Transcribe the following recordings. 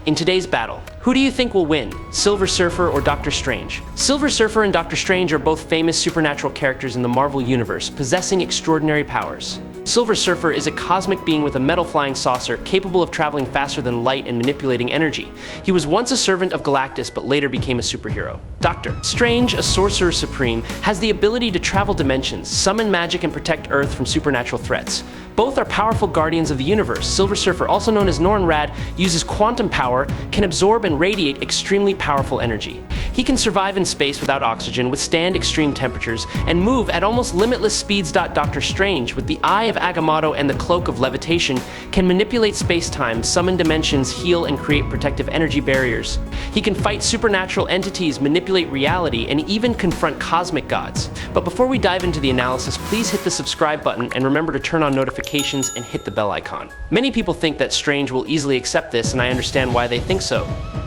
In today's battle, who do you think will win, Silver Surfer or Doctor Strange? Silver Surfer and Doctor Strange are both famous supernatural characters in the Marvel Universe, possessing extraordinary powers. Silver Surfer is a cosmic being with a metal-flying saucer capable of traveling faster than light and manipulating energy. He was once a servant of Galactus, but later became a superhero. Doctor Strange, a sorcerer supreme, has the ability to travel dimensions, summon magic, and protect Earth from supernatural threats. Both are powerful guardians of the universe. Silver Surfer, also known as Norrin Radd, uses quantum power, can absorb and radiate extremely powerful energy. He can survive in space without oxygen, withstand extreme temperatures, and move at almost limitless speeds. Doctor Strange, with the Eye of Agamotto and the Cloak of Levitation, can manipulate space-time, summon dimensions, heal, and create protective energy barriers. He can fight supernatural entities, manipulate reality, and even confront cosmic gods. But before we dive into the analysis, please hit the subscribe button and remember to turn on notifications and hit the bell icon. Many people think that Strange will easily accept this, and I understand why they think so.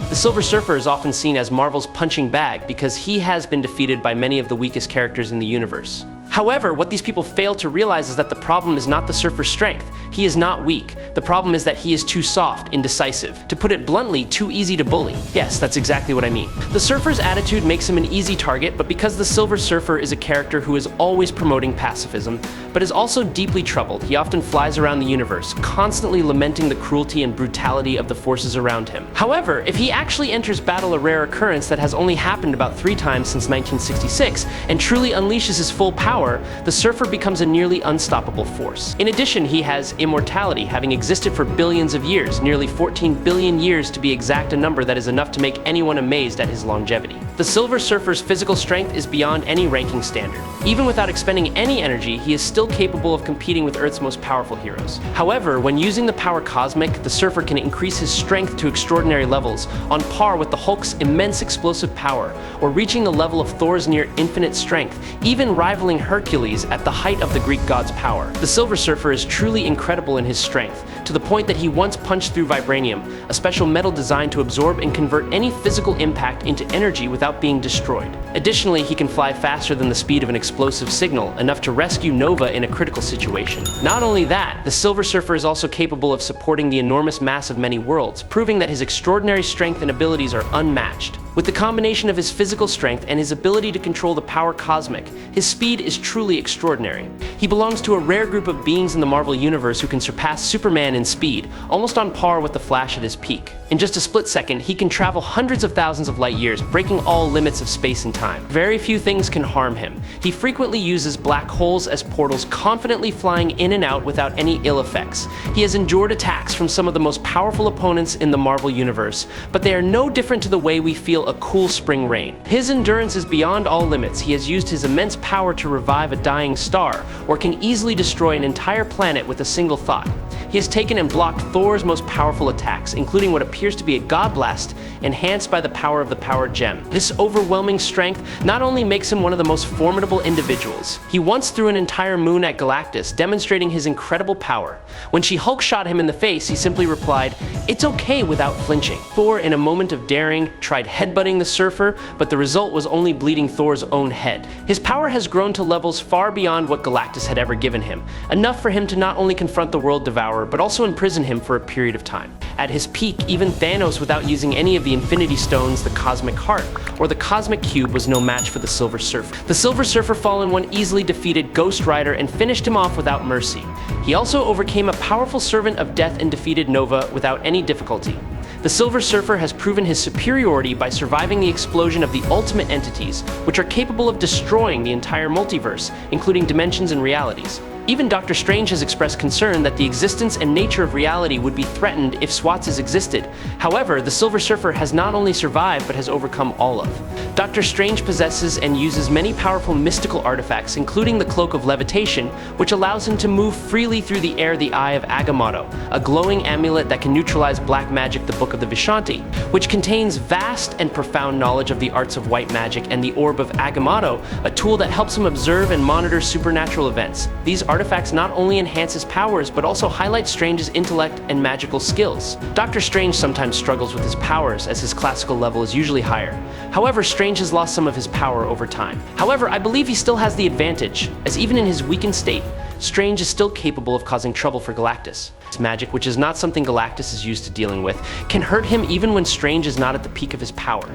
The Silver Surfer is often seen as Marvel's punching bag because he has been defeated by many of the weakest characters in the universe. However, what these people fail to realize is that the problem is not the Surfer's strength. He is not weak. The problem is that he is too soft, indecisive. To put it bluntly, too easy to bully. Yes, that's exactly what I mean. The Surfer's attitude makes him an easy target, but because the Silver Surfer is a character who is always promoting pacifism, but is also deeply troubled, he often flies around the universe, constantly lamenting the cruelty and brutality of the forces around him. However, if he actually enters battle, a rare occurrence that has only happened about 3 times since 1966, and truly unleashes his full power, the Surfer becomes a nearly unstoppable force. In addition, he has immortality, having existed for billions of years, nearly 14 billion years to be exact, a number that is enough to make anyone amazed at his longevity. The Silver Surfer's physical strength is beyond any ranking standard. Even without expending any energy, he is still capable of competing with Earth's most powerful heroes. However, when using the power cosmic, the Surfer can increase his strength to extraordinary levels, on par with the Hulk's immense explosive power, or reaching the level of Thor's near infinite strength, even rivaling Hercules at the height of the Greek god's power. The Silver Surfer is truly incredible in his strength, to the point that he once punched through vibranium, a special metal designed to absorb and convert any physical impact into energy without being destroyed. Additionally, he can fly faster than the speed of an explosive signal, enough to rescue Nova in a critical situation. Not only that, the Silver Surfer is also capable of supporting the enormous mass of many worlds, proving that his extraordinary strength and abilities are unmatched. With the combination of his physical strength and his ability to control the power cosmic, his speed is truly extraordinary. He belongs to a rare group of beings in the Marvel Universe who can surpass Superman in speed, almost on par with the Flash at his peak. In just a split second, he can travel hundreds of thousands of light years, breaking all limits of space and time. Very few things can harm him. He frequently uses black holes as portals, confidently flying in and out without any ill effects. He has endured attacks from some of the most powerful opponents in the Marvel Universe, but they are no different to the way we feel a cool spring rain. His endurance is beyond all limits. He has used his immense power to revive a dying star, or can easily destroy an entire planet with a single thought. He has taken and blocked Thor's most powerful attacks, including what appears to be a God Blast, enhanced by the power of the Power Gem. This overwhelming strength not only makes him one of the most formidable individuals, he once threw an entire moon at Galactus, demonstrating his incredible power. When she Hulk shot him in the face, he simply replied, "It's okay," without flinching. Thor, in a moment of daring, tried headbutting the Surfer, but the result was only bleeding Thor's own head. His power has grown to levels far beyond what Galactus had ever given him, enough for him to not only confront the World Devourer, but also imprison him for a period of time. At his peak, even Thanos, without using any of the Infinity Stones, the Cosmic Heart, or the Cosmic Cube, was no match for the Silver Surfer. The Silver Surfer Fallen One easily defeated Ghost Rider and finished him off without mercy. He also overcame a powerful servant of death and defeated Nova without any difficulty. The Silver Surfer has proven his superiority by surviving the explosion of the ultimate entities, which are capable of destroying the entire multiverse, including dimensions and realities. Even Doctor Strange has expressed concern that the existence and nature of reality would be threatened if Swatzes existed. However, the Silver Surfer has not only survived but has overcome all of. Doctor Strange possesses and uses many powerful mystical artifacts, including the Cloak of Levitation, which allows him to move freely through the air, the Eye of Agamotto, a glowing amulet that can neutralize black magic, the Book of the Vishanti, which contains vast and profound knowledge of the arts of white magic, and the Orb of Agamotto, a tool that helps him observe and monitor supernatural events. These artifacts not only enhance his powers, but also highlight Strange's intellect and magical skills. Doctor Strange sometimes struggles with his powers, as his classical level is usually higher. However, Strange has lost some of his power over time. However, I believe he still has the advantage, as even in his weakened state, Strange is still capable of causing trouble for Galactus. His magic, which is not something Galactus is used to dealing with, can hurt him even when Strange is not at the peak of his power.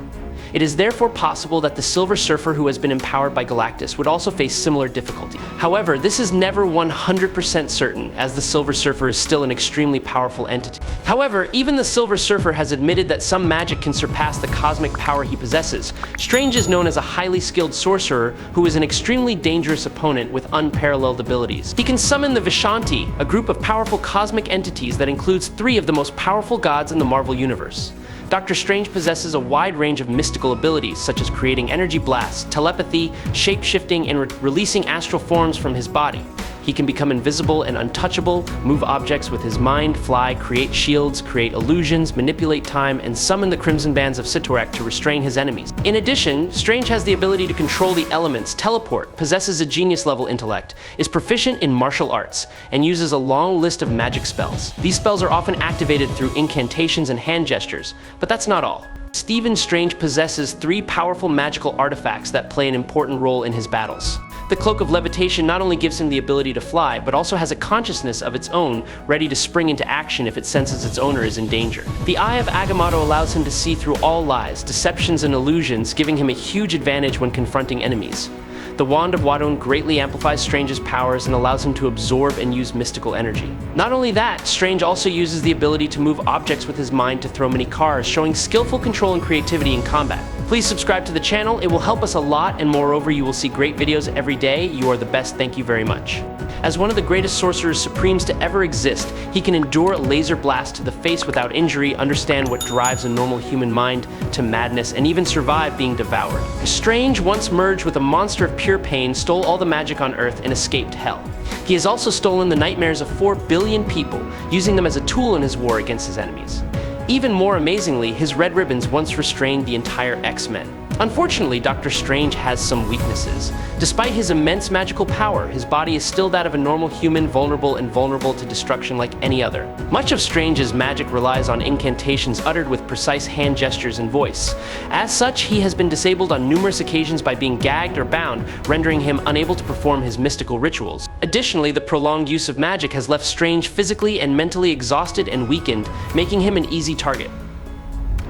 It is therefore possible that the Silver Surfer who has been empowered by Galactus would also face similar difficulty. However, this is never 100% certain, as the Silver Surfer is still an extremely powerful entity. However, even the Silver Surfer has admitted that some magic can surpass the cosmic power he possesses. Strange is known as a highly skilled sorcerer who is an extremely dangerous opponent with unparalleled abilities. He can summon the Vishanti, a group of powerful cosmic entities that includes 3 of the most powerful gods in the Marvel Universe. Dr. Strange possesses a wide range of mystical abilities, such as creating energy blasts, telepathy, shape-shifting, and releasing astral forms from his body. He can become invisible and untouchable, move objects with his mind, fly, create shields, create illusions, manipulate time, and summon the Crimson Bands of Sitorak to restrain his enemies. In addition, Strange has the ability to control the elements, teleport, possesses a genius-level intellect, is proficient in martial arts, and uses a long list of magic spells. These spells are often activated through incantations and hand gestures, but that's not all. Stephen Strange possesses 3 powerful magical artifacts that play an important role in his battles. The Cloak of Levitation not only gives him the ability to fly, but also has a consciousness of its own, ready to spring into action if it senses its owner is in danger. The Eye of Agamotto allows him to see through all lies, deceptions, and illusions, giving him a huge advantage when confronting enemies. The Wand of Wadon greatly amplifies Strange's powers and allows him to absorb and use mystical energy. Not only that, Strange also uses the ability to move objects with his mind to throw many cars, showing skillful control and creativity in combat. Please subscribe to the channel, it will help us a lot, and moreover, you will see great videos every day. You are the best, thank you very much. As one of the greatest sorcerers supremes to ever exist, he can endure a laser blast to the face without injury, understand what drives a normal human mind to madness, and even survive being devoured. Strange once merged with a monster of pure pain, stole all the magic on Earth, and escaped hell. He has also stolen the nightmares of 4 billion people, using them as a tool in his war against his enemies. Even more amazingly, his red ribbons once restrained the entire X-Men. Unfortunately, Dr. Strange has some weaknesses. Despite his immense magical power, his body is still that of a normal human, vulnerable to destruction like any other. Much of Strange's magic relies on incantations uttered with precise hand gestures and voice. As such, he has been disabled on numerous occasions by being gagged or bound, rendering him unable to perform his mystical rituals. Additionally, the prolonged use of magic has left Strange physically and mentally exhausted and weakened, making him an easy target.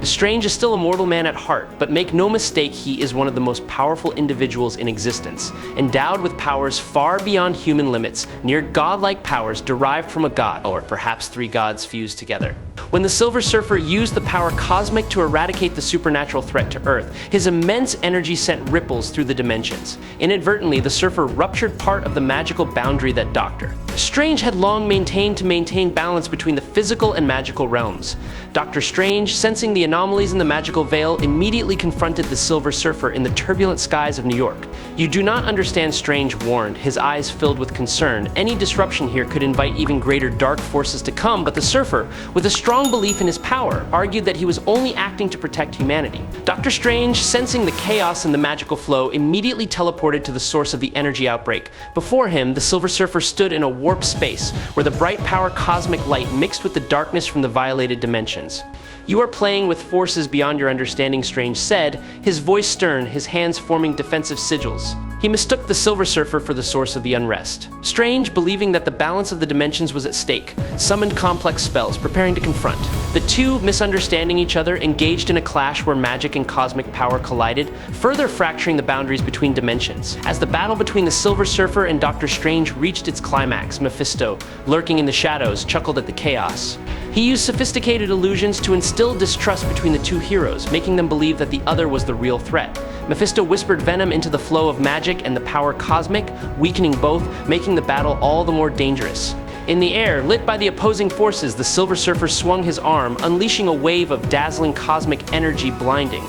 Strange is still a mortal man at heart, but make no mistake, he is one of the most powerful individuals in existence, endowed with powers far beyond human limits, near godlike powers derived from a god, or perhaps 3 gods fused together. When the Silver Surfer used the power cosmic to eradicate the supernatural threat to Earth, his immense energy sent ripples through the dimensions. Inadvertently, the Surfer ruptured part of the magical boundary that Dr. Strange had long maintained to maintain balance between the physical and magical realms. Dr. Strange, sensing the anomalies in the magical veil, immediately confronted the Silver Surfer in the turbulent skies of New York. "You do not understand," Strange warned, his eyes filled with concern. Any disruption here could invite even greater dark forces to come, but the Surfer, with a strong belief in his power, argued that he was only acting to protect humanity. Dr. Strange, sensing the chaos in the magical flow, immediately teleported to the source of the energy outbreak. Before him, the Silver Surfer stood in a warp space, where the bright power cosmic light mixed with the darkness from the violated dimensions. "You are playing with forces beyond your understanding," Strange said, his voice stern, his hands forming defensive sigils. He mistook the Silver Surfer for the source of the unrest. Strange, believing that the balance of the dimensions was at stake, summoned complex spells, preparing to confront. The two, misunderstanding each other, engaged in a clash where magic and cosmic power collided, further fracturing the boundaries between dimensions. As the battle between the Silver Surfer and Dr. Strange reached its climax, Mephisto, lurking in the shadows, chuckled at the chaos. He used sophisticated illusions to instill distrust between the two heroes, making them believe that the other was the real threat. Mephisto whispered venom into the flow of magic and the power cosmic, weakening both, making the battle all the more dangerous. In the air, lit by the opposing forces, the Silver Surfer swung his arm, unleashing a wave of dazzling cosmic energy, blinding.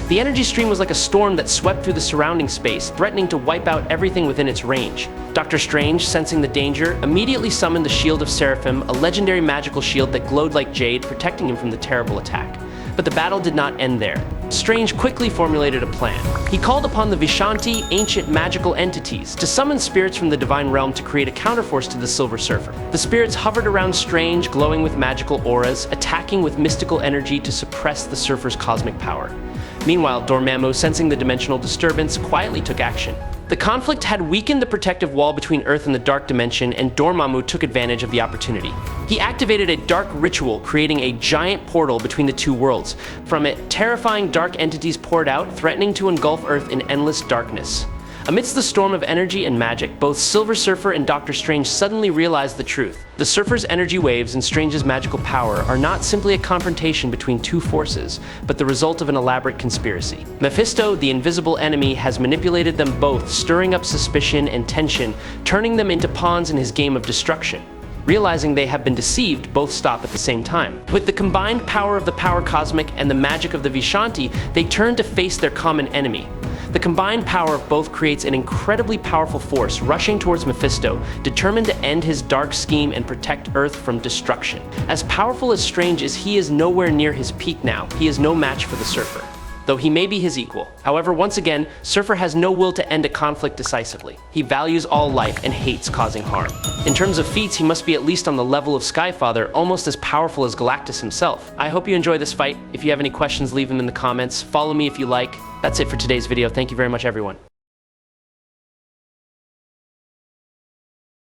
The energy stream was like a storm that swept through the surrounding space, threatening to wipe out everything within its range. Dr. Strange, sensing the danger, immediately summoned the Shield of Seraphim, a legendary magical shield that glowed like jade, protecting him from the terrible attack. But the battle did not end there. Strange quickly formulated a plan. He called upon the Vishanti, ancient magical entities, to summon spirits from the divine realm to create a counterforce to the Silver Surfer. The spirits hovered around Strange, glowing with magical auras, attacking with mystical energy to suppress the Surfer's cosmic power. Meanwhile, Dormammu, sensing the dimensional disturbance, quietly took action. The conflict had weakened the protective wall between Earth and the Dark Dimension, and Dormammu took advantage of the opportunity. He activated a dark ritual, creating a giant portal between the two worlds. From it, terrifying dark entities poured out, threatening to engulf Earth in endless darkness. Amidst the storm of energy and magic, both Silver Surfer and Doctor Strange suddenly realized the truth. The Surfer's energy waves and Strange's magical power are not simply a confrontation between two forces, but the result of an elaborate conspiracy. Mephisto, the invisible enemy, has manipulated them both, stirring up suspicion and tension, turning them into pawns in his game of destruction. Realizing they have been deceived, both stop at the same time. With the combined power of the Power Cosmic and the magic of the Vishanti, they turn to face their common enemy. The combined power of both creates an incredibly powerful force, rushing towards Mephisto, determined to end his dark scheme and protect Earth from destruction. As powerful as Strange is, he is nowhere near his peak now. He is no match for the Surfer, though he may be his equal. However, once again, Surfer has no will to end a conflict decisively. He values all life and hates causing harm. In terms of feats, he must be at least on the level of Skyfather, almost as powerful as Galactus himself. I hope you enjoy this fight. If you have any questions, leave them in the comments. Follow me if you like. That's it for today's video. Thank you very much, everyone.